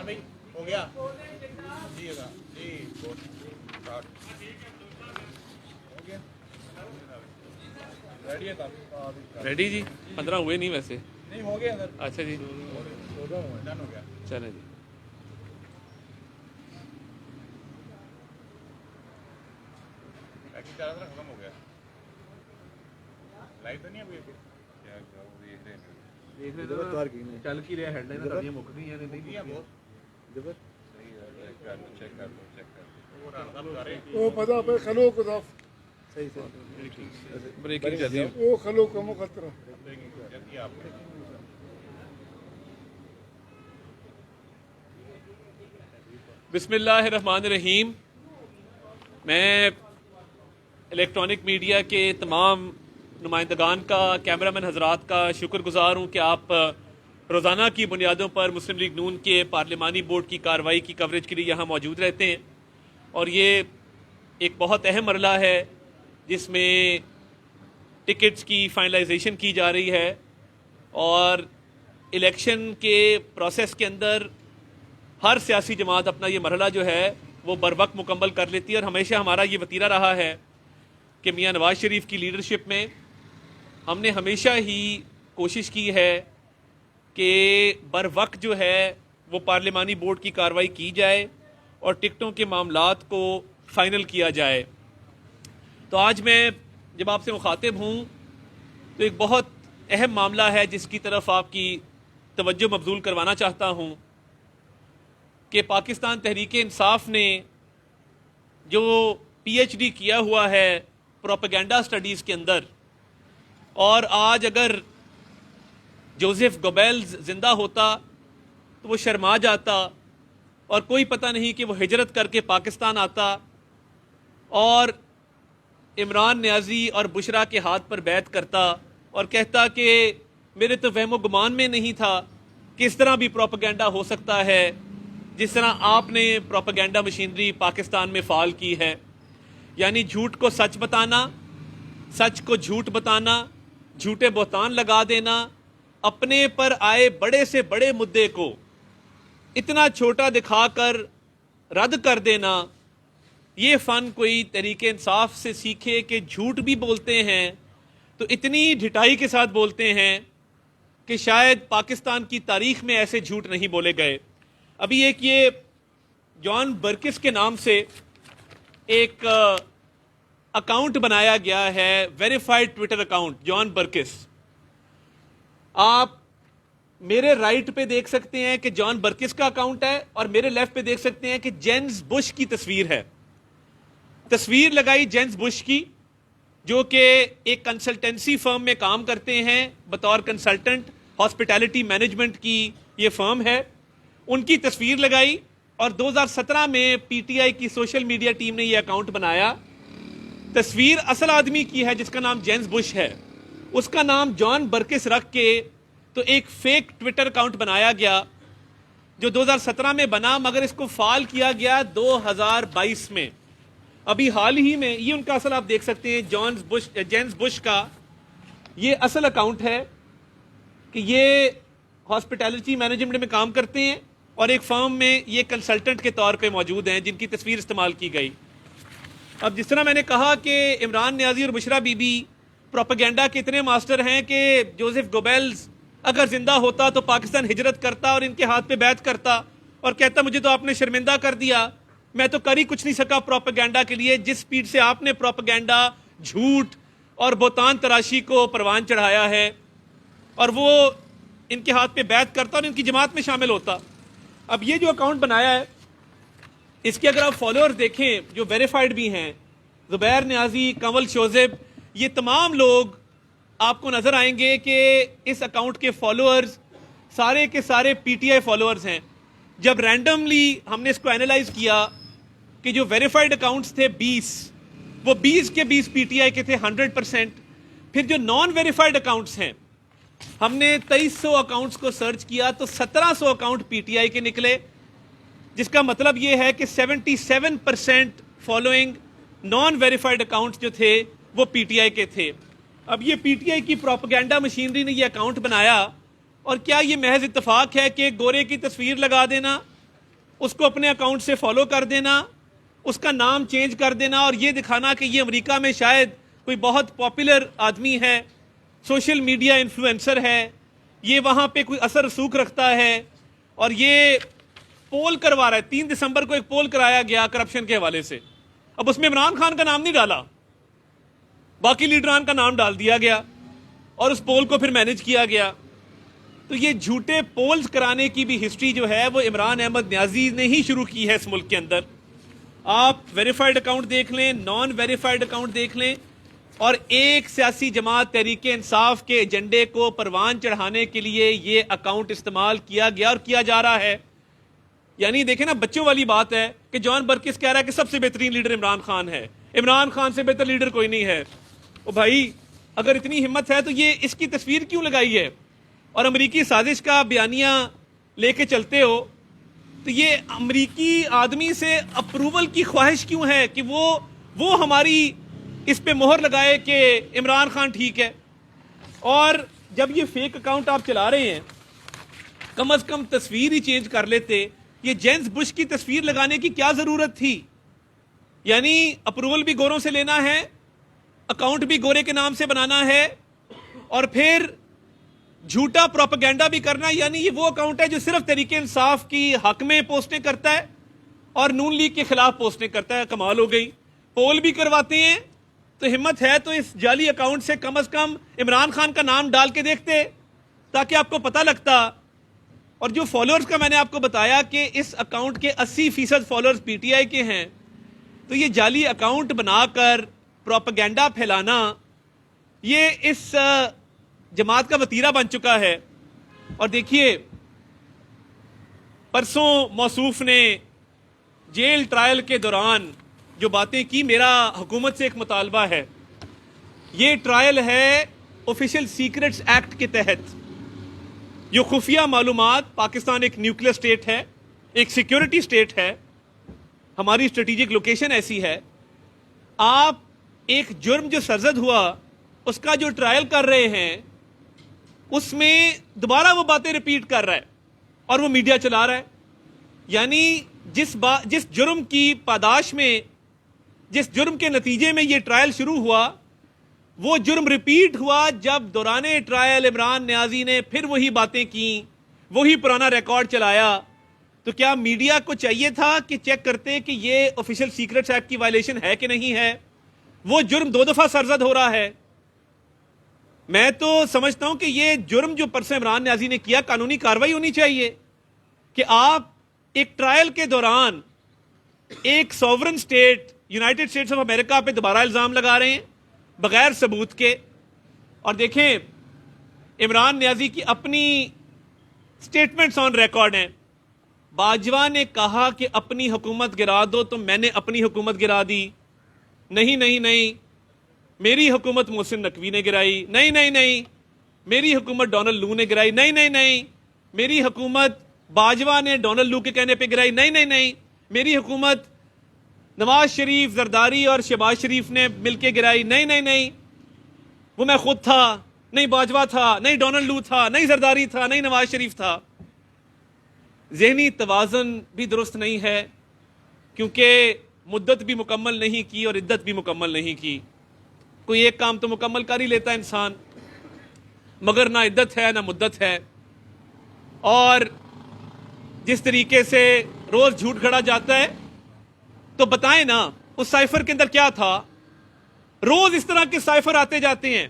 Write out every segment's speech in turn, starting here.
بھائی ہو گیا جی جی ریڈی جی 15 ہوئے نہیں ویسے نہیں ہو گیا سر اچھا جی ڈن ہو گیا چلیں جی پیکنگ چارا تھا ختم ہو گیا لائٹ تو نہیں ابھی چل کی رہا ہیڈ لائن مک گئی ہیں چیک کر لو وہ پتا پہ خلو کو صحیح بریکنگ چل رہی ہے وہ خلو کا مخطرہ آپ بسم اللہ الرحمن الرحیم. میں الیکٹرانک میڈیا کے تمام نمائندگان کا، کیمرہ مین حضرات کا شکر گزار ہوں کہ آپ روزانہ کی بنیادوں پر مسلم لیگ نون کے پارلیمانی بورڈ کی کارروائی کی کوریج کے لیے یہاں موجود رہتے ہیں. اور یہ ایک بہت اہم مرحلہ ہے جس میں ٹکٹس کی فائنلائزیشن کی جا رہی ہے اور الیکشن کے پروسیس کے اندر ہر سیاسی جماعت اپنا یہ مرحلہ جو ہے وہ بر وقت مکمل کر لیتی ہے. اور ہمیشہ ہمارا یہ وتیرہ رہا ہے کہ میاں نواز شریف کی لیڈرشپ میں ہم نے ہمیشہ ہی کوشش کی ہے کہ بر وقت جو ہے وہ پارلیمانی بورڈ کی کارروائی کی جائے اور ٹکٹوں کے معاملات کو فائنل کیا جائے. تو آج میں جب آپ سے مخاطب ہوں تو ایک بہت اہم معاملہ ہے جس کی طرف آپ کی توجہ مبذول کروانا چاہتا ہوں کہ پاکستان تحریک انصاف نے جو پی ایچ ڈی کیا ہوا ہے پروپیگنڈا سٹڈیز کے اندر، اور آج اگر جوزف گوبیلز زندہ ہوتا تو وہ شرما جاتا اور کوئی پتہ نہیں کہ وہ ہجرت کر کے پاکستان آتا اور عمران نیازی اور بشرا کے ہاتھ پر بیعت کرتا اور کہتا کہ میرے تو وہم و گمان میں نہیں تھا کہ اس طرح بھی پروپیگنڈا ہو سکتا ہے جس طرح آپ نے پروپیگنڈا مشینری پاکستان میں فعال کی ہے. یعنی جھوٹ کو سچ بتانا، سچ کو جھوٹ بتانا، جھوٹے بہتان لگا دینا، اپنے پر آئے بڑے سے بڑے مدعے کو اتنا چھوٹا دکھا کر رد کر دینا. یہ فن کوئی تحریک انصاف سے سیکھے کہ جھوٹ بھی بولتے ہیں تو اتنی ڈھٹائی کے ساتھ بولتے ہیں کہ شاید پاکستان کی تاریخ میں ایسے جھوٹ نہیں بولے گئے. ابھی ایک یہ جان برکس کے نام سے ایک اکاؤنٹ بنایا گیا ہے، ویریفائڈ ٹویٹر اکاؤنٹ جان برکس. آپ میرے رائٹ پہ دیکھ سکتے ہیں کہ جان برکس کا اکاؤنٹ ہے اور میرے لیفٹ پہ دیکھ سکتے ہیں کہ جینز بش کی تصویر ہے. تصویر لگائی جینز بش کی جو کہ ایک کنسلٹنسی فرم میں کام کرتے ہیں بطور کنسلٹنٹ، ہاسپٹیلٹی مینجمنٹ کی یہ فرم ہے. ان کی تصویر لگائی اور 2017 میں پی ٹی آئی کی سوشل میڈیا ٹیم نے یہ اکاؤنٹ بنایا. تصویر اصل آدمی کی ہے جس کا نام جینز بش ہے، اس کا نام جان برکس رکھ کے تو ایک فیک ٹویٹر اکاؤنٹ بنایا گیا جو 2017 میں بنا، مگر اس کو فعال کیا گیا 2022 میں. ابھی حال ہی میں یہ ان کا اصل آپ دیکھ سکتے ہیں جینز بش کا یہ اصل اکاؤنٹ ہے کہ یہ ہاسپٹیلٹی مینجمنٹ میں کام کرتے ہیں اور ایک فرم میں یہ کنسلٹنٹ کے طور پہ موجود ہیں جن کی تصویر استعمال کی گئی. اب جس طرح میں نے کہا کہ عمران نیازی اور بشرا بی بی پروپیگنڈا کے اتنے ماسٹر ہیں کہ جوزف گوبیلز اگر زندہ ہوتا تو پاکستان ہجرت کرتا اور ان کے ہاتھ پہ بیعت کرتا اور کہتا مجھے تو آپ نے شرمندہ کر دیا، میں تو کر ہی کچھ نہیں سکا پروپیگنڈا کے لیے. جس سپیڈ سے آپ نے پروپیگنڈا، جھوٹ اور بہتان تراشی کو پروان چڑھایا ہے، اور وہ ان کے ہاتھ پہ بیعت کرتا اور ان کی جماعت میں شامل ہوتا. اب یہ جو اکاؤنٹ بنایا ہے اس کے اگر آپ فالوور دیکھیں جو ویریفائڈ بھی ہیں، زبیر نیازی، کنول شوزب، یہ تمام لوگ آپ کو نظر آئیں گے کہ اس اکاؤنٹ کے فالوورز سارے کے سارے پی ٹی آئی فالوورز ہیں. جب رینڈملی ہم نے اس کو اینالائز کیا کہ جو ویریفائڈ اکاؤنٹس تھے 20، وہ 20 کے 20 پی ٹی آئی کے تھے 100%. پھر جو نان ویریفائڈ اکاؤنٹس ہیں ہم نے 2300 اکاؤنٹس کو سرچ کیا تو 1700 اکاؤنٹ پی ٹی آئی کے نکلے، جس کا مطلب یہ ہے کہ 77% فالوئنگ نان ویریفائڈ اکاؤنٹس جو تھے وہ پی ٹی آئی کے تھے. اب یہ پی ٹی آئی کی پروپیگنڈا مشینری نے یہ اکاؤنٹ بنایا، اور کیا یہ محض اتفاق ہے کہ گورے کی تصویر لگا دینا اس کو اپنے اکاؤنٹ سے فالو کر دینا، اس کا نام چینج کر دینا اور یہ دکھانا کہ یہ امریکہ میں شاید کوئی بہت پاپولر آدمی ہے، سوشل میڈیا انفلوئنسر ہے، یہ وہاں پہ کوئی اثر رسوخ رکھتا ہے اور یہ پول کروا رہا ہے۔ 3 دسمبر کو ایک پول کرایا گیا کرپشن کے حوالے سے، اب اس میں عمران خان کا نام نہیں ڈالا، باقی لیڈران کا نام ڈال دیا گیا اور اس پول کو پھر مینج کیا گیا۔ تو یہ جھوٹے پولز کرانے کی بھی ہسٹری جو ہے وہ عمران احمد نیازی نے ہی شروع کی ہے اس ملک کے اندر۔ آپ ویریفائڈ اکاؤنٹ دیکھ لیں، نان ویریفائڈ اکاؤنٹ دیکھ لیں، اور ایک سیاسی جماعت تحریک انصاف کے ایجنڈے کو پروان چڑھانے کے لیے یہ اکاؤنٹ استعمال کیا گیا اور کیا جا رہا ہے۔ یعنی دیکھیں نا، بچوں والی بات ہے کہ جان برکس کہہ رہا ہے کہ سب سے بہترین لیڈر عمران خان ہے، عمران خان سے بہتر لیڈر کوئی نہیں ہے۔ او بھائی، اگر اتنی ہمت ہے تو یہ اس کی تصویر کیوں لگائی ہے اور امریکی سازش کا بیانیہ لے کے چلتے ہو؟ تو یہ امریکی آدمی سے اپروول کی خواہش کیوں ہے کہ وہ ہماری اس پہ مہر لگائے کہ عمران خان ٹھیک ہے؟ اور جب یہ فیک اکاؤنٹ آپ چلا رہے ہیں، کم از کم تصویر ہی چینج کر لیتے۔ یہ جیمز بش کی تصویر لگانے کی کیا ضرورت تھی؟ یعنی اپروول بھی گوروں سے لینا ہے، اکاؤنٹ بھی گورے کے نام سے بنانا ہے، اور پھر جھوٹا پروپیگنڈا بھی کرنا۔ یعنی یہ وہ اکاؤنٹ ہے جو صرف تحریک انصاف کی حق میں پوسٹیں کرتا ہے اور نون لیگ کے خلاف پوسٹیں کرتا ہے۔ کمال ہو گئی، پول بھی کرواتے ہیں۔ تو ہمت ہے تو اس جعلی اکاؤنٹ سے کم از کم عمران خان کا نام ڈال کے دیکھتے تاکہ آپ کو پتہ لگتا۔ اور جو فالوورز کا میں نے آپ کو بتایا کہ اس اکاؤنٹ کے 80% فالوورز پی ٹی آئی کے ہیں، تو یہ جعلی اکاؤنٹ بنا کر پروپیگنڈا پھیلانا یہ اس جماعت کا وتیرہ بن چکا ہے۔ اور دیکھیے، پرسوں موصوف نے جیل ٹرائل کے دوران جو باتیں کی، میرا حکومت سے ایک مطالبہ ہے، یہ ٹرائل ہے آفیشل سیکرٹس ایکٹ کے تحت۔ جو خفیہ معلومات، پاکستان ایک نیوکلیئر سٹیٹ ہے، ایک سیکیورٹی سٹیٹ ہے، ہماری اسٹریٹجک لوکیشن ایسی ہے، آپ ایک جرم جو سرزد ہوا اس کا جو ٹرائل کر رہے ہیں، اس میں دوبارہ وہ باتیں ریپیٹ کر رہا ہے اور وہ میڈیا چلا رہا ہے۔ یعنی جس جرم کی پاداش میں، جس جرم کے نتیجے میں یہ ٹرائل شروع ہوا، وہ جرم ریپیٹ ہوا جب دوران ٹرائل عمران نیازی نے پھر وہی باتیں کی، وہی پرانا ریکارڈ چلایا۔ تو کیا میڈیا کو چاہیے تھا کہ چیک کرتے کہ یہ آفیشل سیکرٹس ایکٹ کی وائلیشن ہے کہ نہیں ہے؟ وہ جرم 2 دفعہ سرزد ہو رہا ہے۔ میں تو سمجھتا ہوں کہ یہ جرم جو پرسوں عمران نیازی نے کیا، قانونی کارروائی ہونی چاہیے کہ آپ ایک ٹرائل کے دوران ایک sovereign state United States of America پہ دوبارہ الزام لگا رہے ہیں بغیر ثبوت کے۔ اور دیکھیں، عمران نیازی کی اپنی سٹیٹمنٹس آن ریکارڈ ہیں۔ باجوہ نے کہا کہ اپنی حکومت گرا دو، تو میں نے اپنی حکومت گرا دی۔ نہیں، میری حکومت محسن نقوی نے گرائی۔ نہیں، میری حکومت ڈونلڈ لو نے گرائی۔ نہیں، میری حکومت باجوہ نے ڈونلڈ لو کے کہنے پہ گرائی۔ نہیں، میری حکومت نواز شریف، زرداری اور شہباز شریف نے مل کے گرائی۔ نہیں، وہ میں خود تھا، نہیں باجوہ تھا، نہیں ڈونلڈ لو تھا، نہیں زرداری تھا، نہیں نواز شریف تھا۔ ذہنی توازن بھی درست نہیں ہے، کیونکہ مدت بھی مکمل نہیں کی اور عدت بھی مکمل نہیں کی۔ کوئی ایک کام تو مکمل کر ہی لیتا انسان، مگر نہ عدت ہے نہ مدت ہے۔ اور جس طریقے سے روز جھوٹ گھڑا جاتا ہے، تو بتائیں نا اس سائفر کے اندر کیا تھا؟ روز اس طرح کے سائفر آتے جاتے ہیں،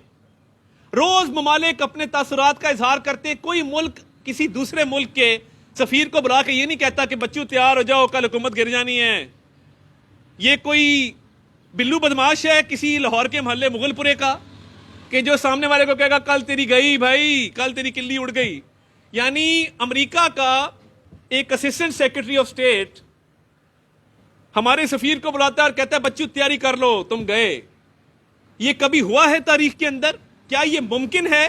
روز ممالک اپنے تاثرات کا اظہار کرتے ہیں۔ کوئی ملک کسی دوسرے ملک کے سفیر کو بلا کے یہ نہیں کہتا کہ بچوں تیار ہو جاؤ، کل حکومت گر جانی ہے۔ یہ کوئی بلو بدماش ہے کسی لاہور کے محلے مغل پورے کا کہ جو سامنے والے کو کہے گا کل تیری گئی بھائی، کل تیری کلی اڑ گئی۔ یعنی امریکہ کا ایک اسسٹنٹ سیکرٹری آف اسٹیٹ ہمارے سفیر کو بلاتا ہے اور کہتا ہے بچوں تیاری کر لو، تم گئے۔ یہ کبھی ہوا ہے تاریخ کے اندر؟ کیا یہ ممکن ہے؟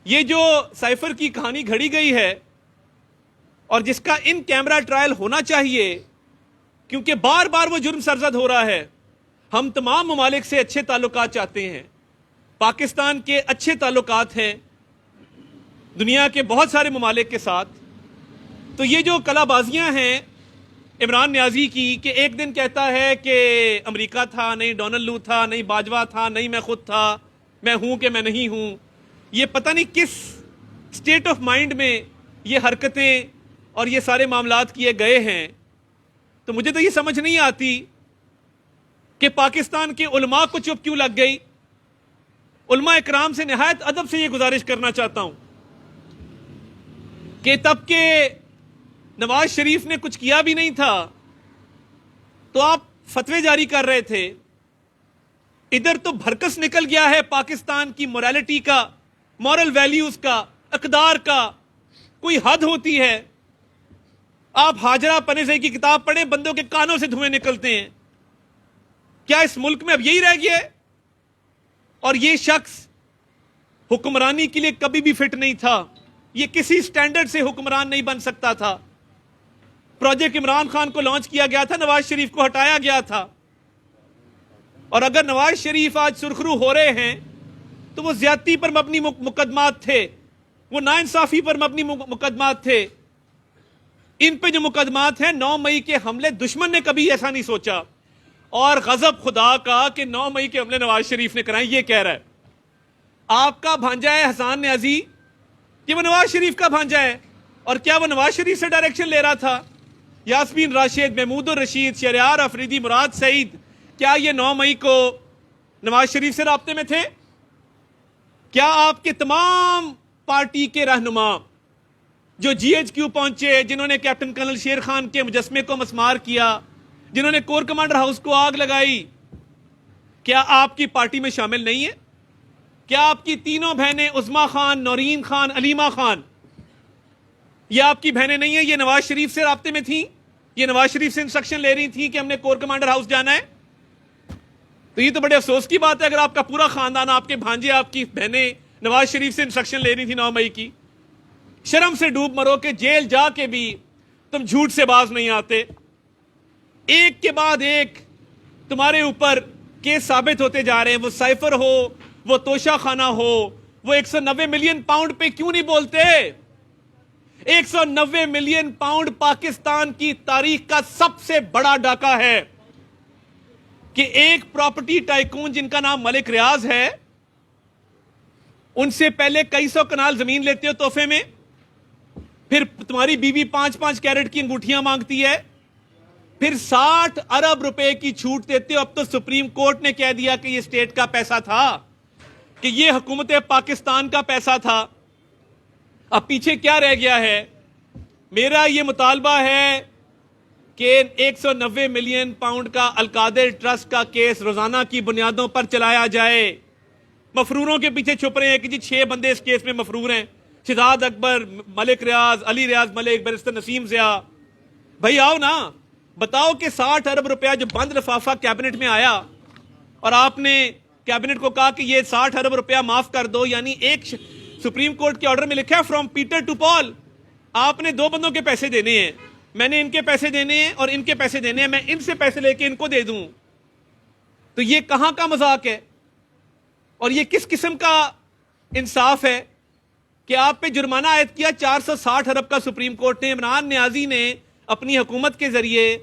یہ جو سائفر کی کہانی گھڑی گئی ہے اور جس کا ان کیمرہ ٹرائل ہونا چاہیے، کیونکہ بار بار وہ جرم سرزد ہو رہا ہے۔ ہم تمام ممالک سے اچھے تعلقات چاہتے ہیں، پاکستان کے اچھے تعلقات ہیں دنیا کے بہت سارے ممالک کے ساتھ، تو یہ جو کلا بازیاں ہیں عمران نیازی کی کہ ایک دن کہتا ہے کہ امریکہ تھا، نہیں ڈونلڈ لو تھا، نہیں باجوہ تھا، نہیں میں خود تھا، میں ہوں کہ میں نہیں ہوں، یہ پتہ نہیں کس سٹیٹ آف مائنڈ میں یہ حرکتیں اور یہ سارے معاملات کیے گئے ہیں. تو مجھے تو یہ سمجھ نہیں آتی کہ پاکستان کے علماء کو چپ کیوں لگ گئی. علماء اکرام سے نہایت ادب سے یہ گزارش کرنا چاہتا ہوں کہ تب کہ نواز شریف نے کچھ کیا بھی نہیں تھا تو آپ فتوے جاری کر رہے تھے. ادھر تو بھرکس نکل گیا ہے پاکستان کی موریلٹی کا، مورل ویلیوز کا، اقدار کا. کوئی حد ہوتی ہے. آپ ہاجرہ پنیسئی کی کتاب پڑھیں، بندوں کے کانوں سے دھوئیں نکلتے ہیں. کیا اس ملک میں اب یہی رہ گیا ہے؟ اور یہ شخص حکمرانی کے لیے کبھی بھی فٹ نہیں تھا. یہ کسی سٹینڈرڈ سے حکمران نہیں بن سکتا تھا. پروجیکٹ عمران خان کو لانچ کیا گیا تھا، نواز شریف کو ہٹایا گیا تھا. اور اگر نواز شریف آج سرخرو ہو رہے ہیں تو وہ زیادتی پر مبنی مقدمات تھے، وہ ناانصافی پر مبنی مقدمات تھے. ان پہ جو مقدمات ہیں 9 مئی کے حملے، دشمن نے کبھی ایسا نہیں سوچا. اور غضب خدا کا کہ 9 مئی کے حملے نواز شریف نے کرائیں، یہ کہہ رہا ہے. آپ کا بھانجا ہے حسان نیازی کہ وہ نواز شریف کا بھانجا ہے. اور کیا وہ نواز شریف سے ڈائریکشن لے رہا تھا؟ یاسمین راشد، محمود الرشید، شہریار افریدی، مراد سعید، کیا یہ 9 مئی کو نواز شریف سے رابطے میں تھے؟ کیا آپ کے تمام پارٹی کے رہنما جو جی ایچ کیو پہنچے، جنہوں نے کیپٹن کرنل شیر خان کے مجسمے کو مسمار کیا، جنہوں نے کور کمانڈر ہاؤس کو آگ لگائی، کیا آپ کی پارٹی میں شامل نہیں ہے؟ کیا آپ کی تینوں بہنیں عظما خان، نورین خان، علیمہ خان، یہ آپ کی بہنیں نہیں ہیں؟ یہ نواز شریف سے رابطے میں تھیں؟ یہ نواز شریف سے انسٹرکشن لے رہی تھیں کہ ہم نے کور کمانڈر ہاؤس جانا ہے؟ تو یہ تو بڑے افسوس کی بات ہے اگر آپ کا پورا خاندان، آپ کے بھانجے، آپ کی بہنیں نواز شریف سے انسٹرکشن لے رہی تھی 9 مئی کی. شرم سے ڈوب مرو کہ جیل جا کے بھی تم جھوٹ سے باز نہیں آتے. ایک کے بعد ایک تمہارے اوپر کیس ثابت ہوتے جا رہے ہیں. وہ سائفر ہو، وہ توشہ خانہ ہو، وہ 190 ملین پاؤنڈ پہ کیوں نہیں بولتے؟ 190 ملین پاؤنڈ پاکستان کی تاریخ کا سب سے بڑا ڈاکہ ہے کہ ایک پراپرٹی ٹائکون جن کا نام ملک ریاض ہے، ان سے پہلے کئی سو کنال زمین لیتے ہو تحفے میں، پھر تمہاری بیوی 5-5 کیرٹ کی انگوٹھیاں مانگتی ہے، پھر 60 ارب روپے کی چھوٹ دیتے ہو. اب تو سپریم کورٹ نے کہہ دیا کہ یہ اسٹیٹ کا پیسہ تھا، کہ یہ حکومت پاکستان کا پیسہ تھا. اب پیچھے کیا رہ گیا ہے؟ میرا یہ مطالبہ ہے کہ 190 ملین پاؤنڈ کا القادر ٹرسٹ کا کیس روزانہ کی بنیادوں پر چلایا جائے. مفروروں کے پیچھے چھپ رہے ہیں کہ جی 6 بندے اس کیس میں مفرور ہیں، شہزاد اکبر، ملک ریاض، علی ریاض ملک، بیرسٹر نسیم ضیاء. بھائی آؤ نا، بتاؤ کہ 60 ارب روپیہ جو بند لفافہ کیبنٹ میں آیا اور آپ نے کیبنٹ کو کہا کہ یہ 60 ارب روپیہ معاف کر دو، یعنی ایک سپریم کورٹ کے آرڈر میں لکھا ہے فرام پیٹر ٹو پال. آپ نے 2 بندوں کے پیسے دینے ہیں، میں نے ان کے پیسے دینے ہیں اور ان کے پیسے دینے ہیں، میں ان سے پیسے لے کے ان کو دے دوں. تو یہ کہاں کا مذاق ہے اور یہ کس قسم کا انصاف ہے کہ آپ پہ جرمانہ عائد کیا 460 ارب کا سپریم کورٹ نے. عمران نیازی نے اپنی حکومت کے ذریعے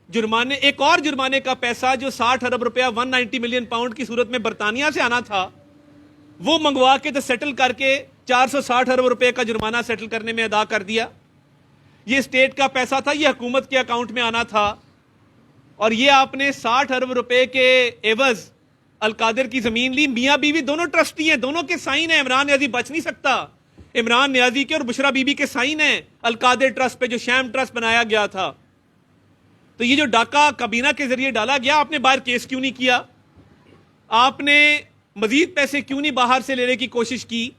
جرمانے، ایک اور جرمانے کا پیسہ جو 60 ارب روپیہ 190 ملین پاؤنڈ کی صورت میں برطانیہ سے آنا تھا، وہ منگوا کے تو سیٹل کر کے 460 ارب روپے کا جرمانہ سیٹل کرنے میں ادا کر دیا. یہ اسٹیٹ کا پیسہ تھا، یہ حکومت کے اکاؤنٹ میں آنا تھا، اور یہ آپ نے 60 ارب روپے کے عوض القادر کی زمین لی. میاں بیوی دونوں ٹرسٹی ہیں، دونوں کے سائن ہیں. عمران نیازی بچ نہیں سکتا. عمران نیازی کے اور بشرا بی بی کے سائن ہیں القادر ٹرسٹ پہ جو شام ٹرسٹ بنایا گیا تھا. تو یہ جو ڈاکہ کابینہ کے ذریعے ڈالا گیا، آپ نے باہر کیس کیوں نہیں کیا؟ آپ نے مزید پیسے کیوں نہیں باہر سے لینے کی کوشش کی؟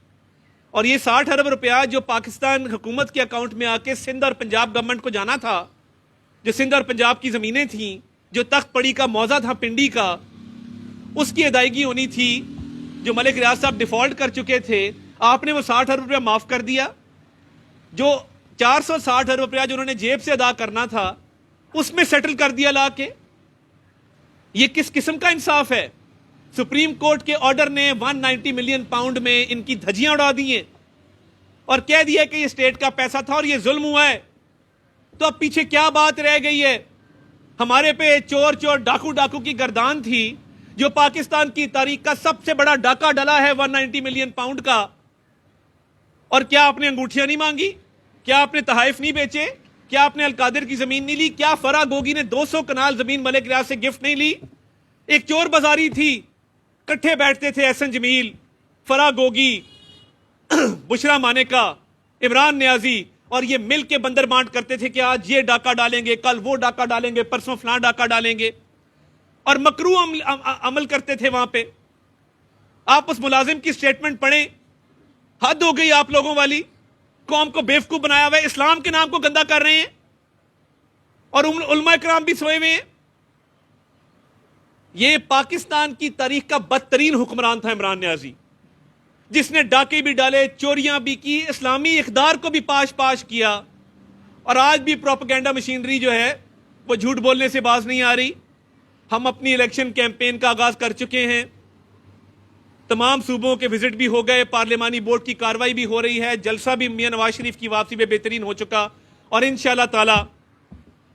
اور یہ 60 ارب روپیہ جو پاکستان حکومت کے اکاؤنٹ میں آ کے سندھ اور پنجاب گورنمنٹ کو جانا تھا، جو سندھ اور پنجاب کی زمینیں تھیں، جو تخت پڑی کا موضع تھا پنڈی کا، اس کی ادائیگی ہونی تھی، جو ملک ریاض صاحب ڈیفالٹ کر چکے تھے. آپ نے وہ 60 ارب روپیہ معاف کر دیا. جو 460 ارب روپیہ جو انہوں نے جیب سے ادا کرنا تھا اس میں سیٹل کر دیا لا کے. یہ کس قسم کا انصاف ہے؟ سپریم کورٹ کے آرڈر نے 190 ملین پاؤنڈ میں ان کی دھجیاں اڑا دی ہیں اور کہہ دیا کہ یہ اسٹیٹ کا پیسہ تھا اور یہ ظلم ہوا ہے. تو اب پیچھے کیا بات رہ گئی ہے؟ ہمارے پہ چور چور ڈاکو ڈاکو کی گردان تھی جو پاکستان کی تاریخ کا سب سے بڑا ڈاکہ ڈلا ہے 190 ملین پاؤنڈ کا، اور کیا آپ نے انگوٹھیاں نہیں مانگی؟ کیا آپ نے تحائف نہیں بیچے؟ کیا آپ نے القادر کی زمین نہیں لی؟ کیا فرا گوگی نے 200 کنال زمین ملک ریاض سے گفٹ نہیں لی؟ ایک چور بازاری تھی، کٹھے بیٹھتے تھے احسن جمیل، فرا گوگی، بشرا مانیکا، عمران نیازی، اور یہ مل کے بندر بانٹ کرتے تھے کہ آج یہ ڈاکہ ڈالیں گے، کل وہ ڈاکہ ڈالیں گے، پرسوں فلاں ڈاکہ ڈالیں گے، اور مکرو عمل کرتے تھے وہاں پہ۔ آپ اس ملازم کی سٹیٹمنٹ پڑھیں، حد ہو گئی آپ لوگوں والی، قوم کو بیوقوف بنایا ہوا ہے، اسلام کے نام کو گندا کر رہے ہیں، اور علماء کرام بھی سوئے ہوئے ہیں۔ یہ پاکستان کی تاریخ کا بدترین حکمران تھا عمران نیازی، جس نے ڈاکے بھی ڈالے، چوریاں بھی کی، اسلامی اقدار کو بھی پاش پاش کیا، اور آج بھی پروپیگنڈا مشینری جو ہے وہ جھوٹ بولنے سے باز نہیں آ رہی۔ ہم اپنی الیکشن کیمپین کا آغاز کر چکے ہیں، تمام صوبوں کے وزٹ بھی ہو گئے، پارلیمانی بورڈ کی کاروائی بھی ہو رہی ہے، جلسہ بھی میاں نواز شریف کی واپسی میں بہترین ہو چکا، اور انشاءاللہ تعالی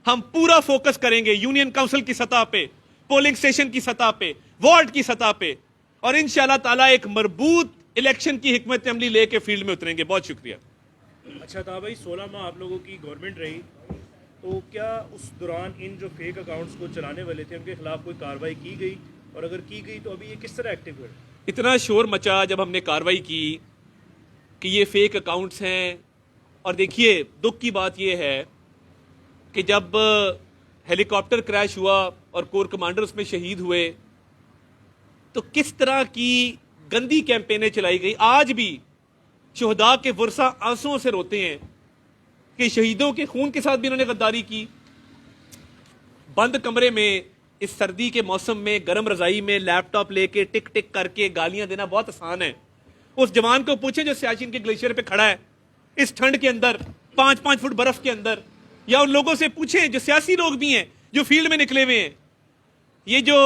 ہم پورا فوکس کریں گے یونین کونسل کی سطح پہ، پولنگ سٹیشن کی سطح پہ، وارڈ کی سطح پہ، اور انشاءاللہ تعالی ایک مربوط الیکشن کی حکمت عملی لے کے فیلڈ میں اتریں گے۔ بہت شکریہ۔ اچھا تھا بھائی، 16 ماہ آپ لوگوں کی گورنمنٹ رہی، تو کیا اس دوران ان جو فیک اکاؤنٹس کو چلانے والے تھے ان کے خلاف کوئی کارروائی کی گئی، اور اگر کی گئی تو ابھی یہ کس طرح ایکٹیو ہے؟ اتنا شور مچا جب ہم نے کارروائی کی کہ یہ فیک اکاؤنٹس ہیں، اور دیکھیے دکھ کی بات یہ ہے کہ جب ہیلی کاپٹر کریش ہوا اور کور کمانڈر اس میں شہید ہوئے تو کس طرح کی گندی کیمپینیں چلائی گئی۔ آج بھی شہداء کے ورثہ آنسوؤں سے روتے ہیں کہ شہیدوں کے خون کے ساتھ بھی انہوں نے غداری کی۔ بند کمرے میں اس سردی کے موسم میں گرم رضائی میں لیپ ٹاپ لے کے ٹک ٹک کر کے گالیاں دینا بہت آسان ہے۔ اس جوان کو پوچھیں جو سیاچن کے گلیشیئر پہ کھڑا ہے اس ٹھنڈ کے اندر، 5-5 فٹ برف کے اندر، یا ان لوگوں سے پوچھیں جو سیاسی لوگ بھی ہیں جو فیلڈ میں نکلے ہوئے ہیں، یہ جو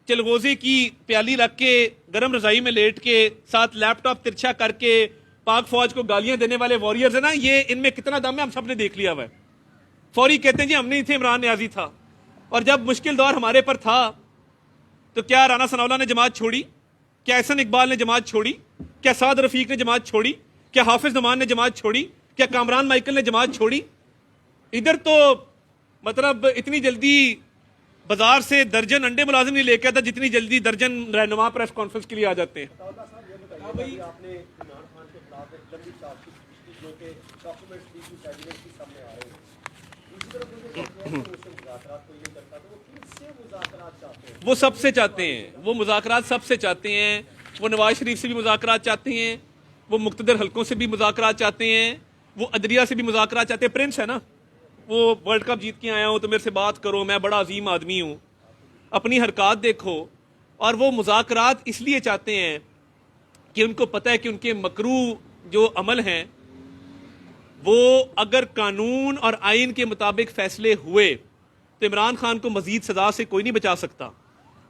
چلغوزے کی پیالی رکھ کے گرم رضائی میں لیٹ کے ساتھ لیپ ٹاپ ترچھا کر کے پاک فوج کو گالیاں دینے والے وارئرز ہیں نا، یہ ان میں کتنا دم ہے ہم سب نے دیکھ لیا ہوا ہے۔ فوری کہتے ہیں جی ہم نہیں تھے، عمران نیازی تھا، اور جب مشکل دور ہمارے پر تھا تو کیا رانا ثناءاللہ نے جماعت چھوڑی؟ کیا احسن اقبال نے جماعت چھوڑی؟ کیا سعد رفیق نے جماعت چھوڑی؟ کیا حافظ نعمان نے جماعت چھوڑی؟ کیا کامران مائیکل نے جماعت چھوڑی؟ ادھر تو مطلب اتنی جلدی بازار سے درجن انڈے ملازم نہیں لے کے آتا جتنی جلدی درجن رہنما پریس کانفرنس کے لیے آ جاتے ہیں۔ وہ سب سے چاہتے ہیں، وہ مذاکرات سب سے چاہتے ہیں، وہ نواز شریف سے بھی مذاکرات چاہتے ہیں، وہ مقتدر حلقوں سے بھی مذاکرات چاہتے ہیں، وہ عدلیہ سے بھی مذاکرات چاہتے ہیں۔ پرنس ہے نا، وہ ورلڈ کپ جیت کے آیا ہوں تو میرے سے بات کرو، میں بڑا عظیم آدمی ہوں، اپنی حرکات دیکھو۔ اور وہ مذاکرات اس لیے چاہتے ہیں کہ ان کو پتہ ہے کہ ان کے مکرو جو عمل ہیں وہ اگر قانون اور آئین کے مطابق فیصلے ہوئے تو عمران خان کو مزید سزا سے کوئی نہیں بچا سکتا،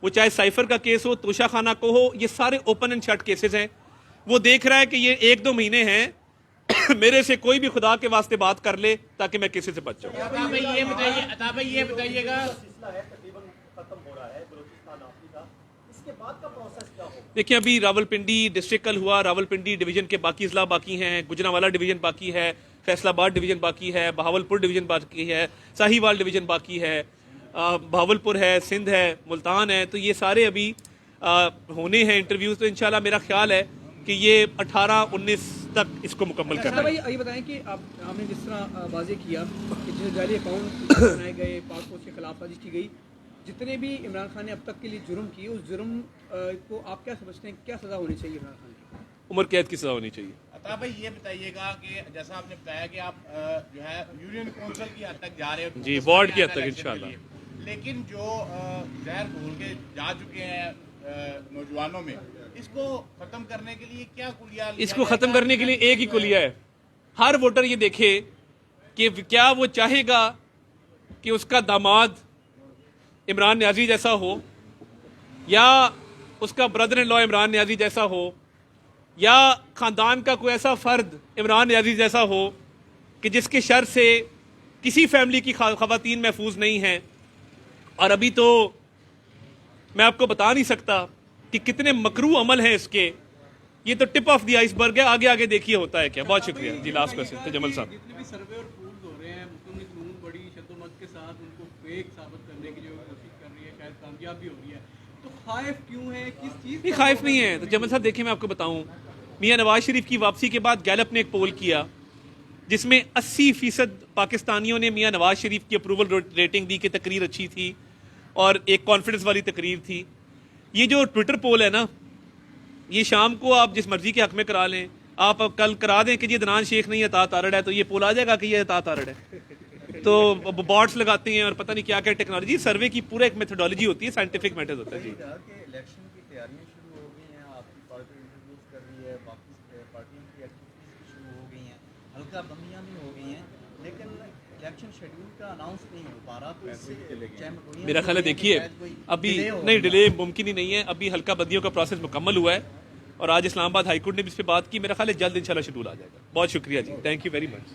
وہ چاہے سائفر کا کیس ہو، توشہ خانہ کو ہو، یہ سارے اوپن اینڈ شٹ کیسز ہیں۔ وہ دیکھ رہا ہے کہ یہ 1-2 مہینے ہیں، میرے سے کوئی بھی خدا کے واسطے بات کر لے تاکہ میں کسی سے بچ جاؤں۔ عطا بھائی یہ بتائیے گا، دیکھیں ابھی راول پنڈی ڈسٹرکٹ کل ہوا، راول پنڈی ڈویژن کے باقی اضلاع باقی ہیں، گجرانوالہ ڈویژن باقی ہے، فیصل آباد ڈویژن باقی ہے، بہاولپور ڈویژن باقی ہے، ساہیوال ڈویژن باقی ہے، بہاولپور ہے، سندھ ہے، ملتان ہے، تو یہ سارے ابھی ہونے ہیں انٹرویوز۔ تو انشاءاللہ میرا خیال ہے کہ یہ 18-19 تک اس کو مکمل کرنا ہے۔ یہ بتائیں کہ آپ نے جس طرح واضح کیا کہ جس جعلی اکاؤنٹ بنائے گئے، پاک فوج کے خلاف سازش کی گئی، جتنے بھی عمران خان نے اب تک کے لیے جرم کیے، اس جرم کو آپ کیا سمجھتے ہیں کیا سزا ہونی چاہیے عمران خان کی؟ عمر قید کی سزا ہونی چاہیے۔ عطا بھائی یہ بتائیے گا کہ جیسا آپ نے بتایا کہ آپ جو ہے یونین کونسل کی حد تک جا رہے ہو، جی وارڈ کی حد تک انشاءاللہ، لیکن جو زہر گھول کے جا چکے ہیں نوجوانوں میں، اس کو ختم کرنے کے لیے کیا کلیہ؟ اس کو ختم کرنے کے لیے ایک ہی کلیہ ہے، ہر ووٹر یہ دیکھے کہ کیا وہ چاہے گا کہ اس کا داماد عمران نیازی جیسا ہو، یا اس کا بردر ان لا عمران نیازی جیسا ہو، یا خاندان کا کوئی ایسا فرد عمران نیازی جیسا ہو کہ جس کے شر سے کسی فیملی کی خواتین محفوظ نہیں ہیں. اور ابھی تو میں آپ کو بتا نہیں سکتا کہ کتنے مکروہ عمل ہیں اس کے. یہ تو ٹپ آف دی آئس برگ ہے, آگے آگے دیکھیے ہوتا ہے کیا. بہت شکریہ جی. لاسٹ کوسچن جمل صاحب. جتنے بھی سروے اور پولز ہو رہے ہیں مسلم لیگ نون بڑی شد و مت کے ساتھ ان کو فیک ثابت کرنے کی جو کوشش کر رہی ہے, شاید کامیاب بھی ہو رہی ہے, تو خائف کیوں ہے, کس چیز نہیں خائف نہیں ہے. تو جمل صاحب دیکھیں میں آپ کو بتاؤں, میاں نواز شریف کی واپسی کے بعد گیلپ نے ایک پول کیا جس میں 80% پاکستانیوں نے میاں نواز شریف کی اپروول ریٹنگ دی کہ تقریر اچھی تھی اور ایک کانفیڈنس والی تقریر تھی. یہ جو ٹویٹر پول ہے نا, یہ شام کو آپ جس مرضی کے حق میں کرا لیں. آپ کل کرا دیں کہ یہ عدنان شیخ نہیں اطاعت آرڈ ہے, تو یہ پول آ جائے گا کہ یہ اطاعت آرڈ ہے. تو باٹس لگاتے ہیں اور پتہ نہیں کیا کیا ٹیکنالوجی. سروے کی پورا ایک میتھڈالوجی ہوتی ہے, سائنٹیفک میتھڈ ہوتا ہے. جی الیکشن کی تیاریاں شروع ہو گئی ہیں, آپ کی پارٹی انٹروڈیوس کر رہی ہے, باقی پارٹیوں کی ایکٹیویٹیز شروع ہو گئی ہیں, حلقہ بندیاں بھی ہو گئی ہیں, لیکن الیکشن شیڈیول کا اناؤنس نہیں ہو پا رہا. تو اس سے میرا خیال ہے دیکھیے ابھی نہیں ڈیلے ممکن ہی نہیں ہے. ابھی حلقہ بندیوں کا پروسیس مکمل ہوا ہے اور آج اسلام آباد ہائی کورٹ نے بھی اس پہ بات کی. میرا خیال ہے جلد انشاءاللہ شیڈول آ جائے گا. بہت شکریہ جی. Thank you very much.